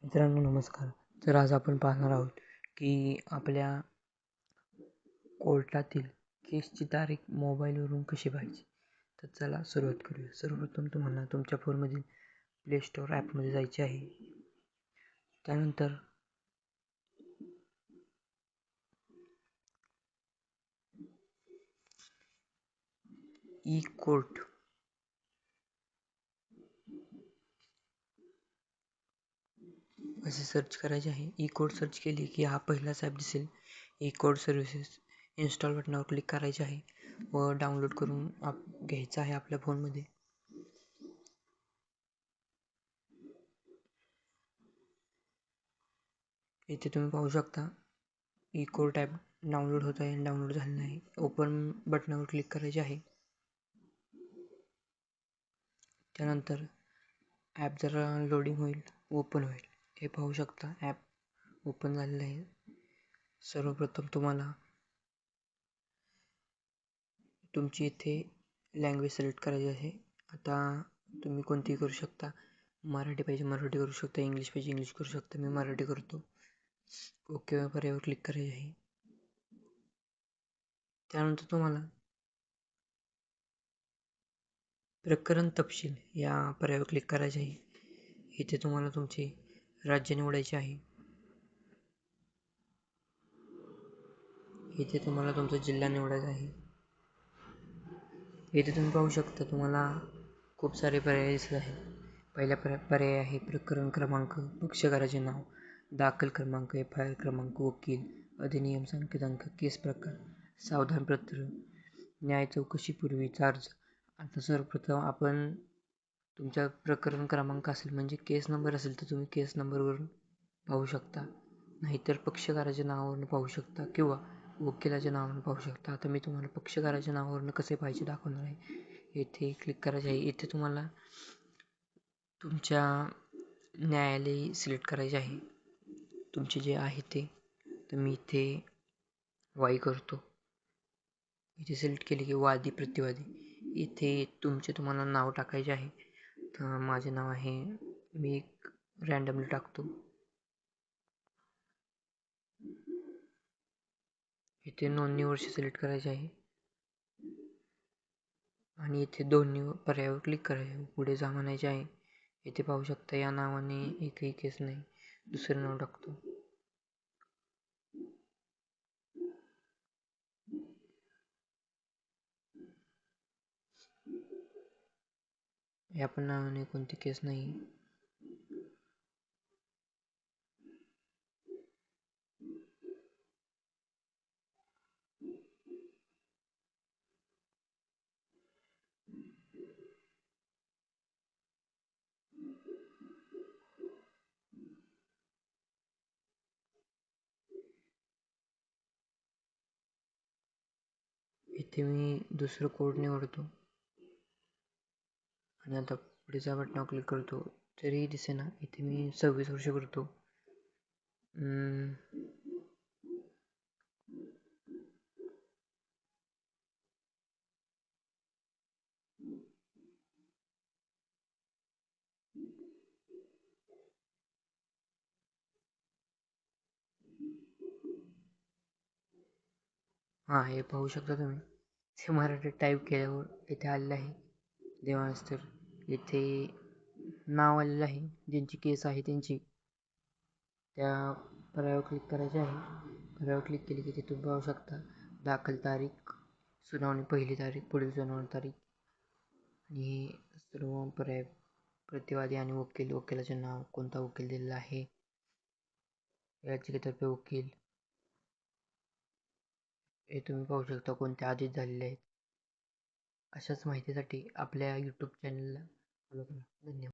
मित्रांनो नमस्कार. तर आज आपण पाहणार आहोत की आपल्या कोर्टातील केसची तारीख मोबाईलवरून कशी पाहायची. तर चला सुरुवात करूया. सर्वप्रथम तुम्हाला तुमच्या फोनमधील प्ले स्टोअर ॲपमध्ये जायचे आहे. त्यानंतर ई कोर्ट असे सर्च करायचे आहे. ई कोर्ट सर्च केली की हा पहिलाच ॲप दिसेल. ई कोर्ट सर्व्हिसेस इन्स्टॉल बटनावर क्लिक करायचे आहे व डाउनलोड करून घ्यायचं आहे आपल्या फोनमध्ये. इथे तुम्ही पाहू शकता ई कोर्ट ॲप डाउनलोड होत आहे. डाउनलोड झालेलं आहे. ओपन बटनावर क्लिक करायचे आहे. त्यानंतर ॲप जरा लोडिंग होईल, ओपन होईल. हे पाहू शकता ॲप ओपन झालेलं आहे. सर्वप्रथम तुम्हाला तुमची इथे लँग्वेज सिलेक्ट करायची आहे. आता तुम्ही कोणतीही करू शकता. मराठी पाहिजे मराठी करू शकता, इंग्लिश पाहिजे इंग्लिश करू शकता. मी मराठी करतो. ओके पर्यायावर क्लिक करायचे आहे. त्यानंतर तुम्हाला प्रकरण तपशील या पर्यायावर क्लिक करायचे आहे. इथे तुम्हाला तुमचे राज्य निवडायचे आहे. इथे तुम्हाला तुमचा जिल्हा निवडायचा आहे. इथे तुम्ही पाहू शकता तुम्हाला खूप सारे पर्याय दिसत आहेत. पहिला पर्याय आहे प्रकरण क्रमांक, पक्षकाराचे नाव, दाखल क्रमांक, FIR क्रमांक, वकील, अधिनियम संकेतांक, केस प्रकार, सावधान पत्र, न्याय चौकशीपूर्वीचा अर्ज. आता सर्वप्रथम आपण तुमच्या प्रकरण क्रमांक असेल म्हणजे केस नंबर असेल तर तुम्ही केस नंबरवरून पाहू शकता, नाहीतर पक्षकाराच्या नावावरून पाहू शकता किंवा वकिलाच्या नावावरून पाहू शकता. आता मी तुम्हाला पक्षकाराच्या नावावरून कसे पाहायचे दाखवणार आहे. येथे क्लिक करायचे आहे. इथे तुम्हाला तुमच्या न्यायालय सिलेक्ट करायचे आहे तुमचे जे आहे ते. तर मी इथे वाई करतो. इथे सिलेक्ट केले की वादी प्रतिवादी. इथे तुम्हाला नाव टाकायचे आहे. तर माझे नाव आहे, मी एक रँडमली टाकतो. इथे नोंदणी वर्ष सिलेक्ट करायचे आहे आणि इथे दोन्ही पर्यायावर क्लिक करायचे. पुढे जा म्हणायचे आहे. इथे पाहू शकता या नावाने एकही केस नाही. दुसरे नाव टाकतो. या पण नावाने कोणती केस नाही. इथे मी दुसरं कोड निवडतो आणि आता पुढेच्या बटनावर क्लिक करतो. तरीही दिसेना. इथे मी 26 वर्ष करतो. हां, हे पाहू शकता तुम्ही. हे मराठीत टाईप केल्यावर इथे आलेलं आहे. देवांश तर इथे नाव आलेलं आहे. ज्यांची केस आहे त्यांची. त्या पर्यायावर क्लिक करायचे आहे. पर्यायावर क्लिक केली की तुम्ही पाहू शकता दाखल तारीख, सुनावणी पहिली तारीख, पुढील सुनावणी तारीख आणि सर्व पर्याय, प्रतिवादी आणि वकील, वकिलाचे नाव, कोणता वकील दिलेला आहे, याचिकेतर्फे वकील, हे तुम्ही पाहू शकता कोणते आदेश झालेले आहेत. अशाच माहितीसाठी आपल्या यूट्यूब चॅनलला फॉलो करा. धन्यवाद.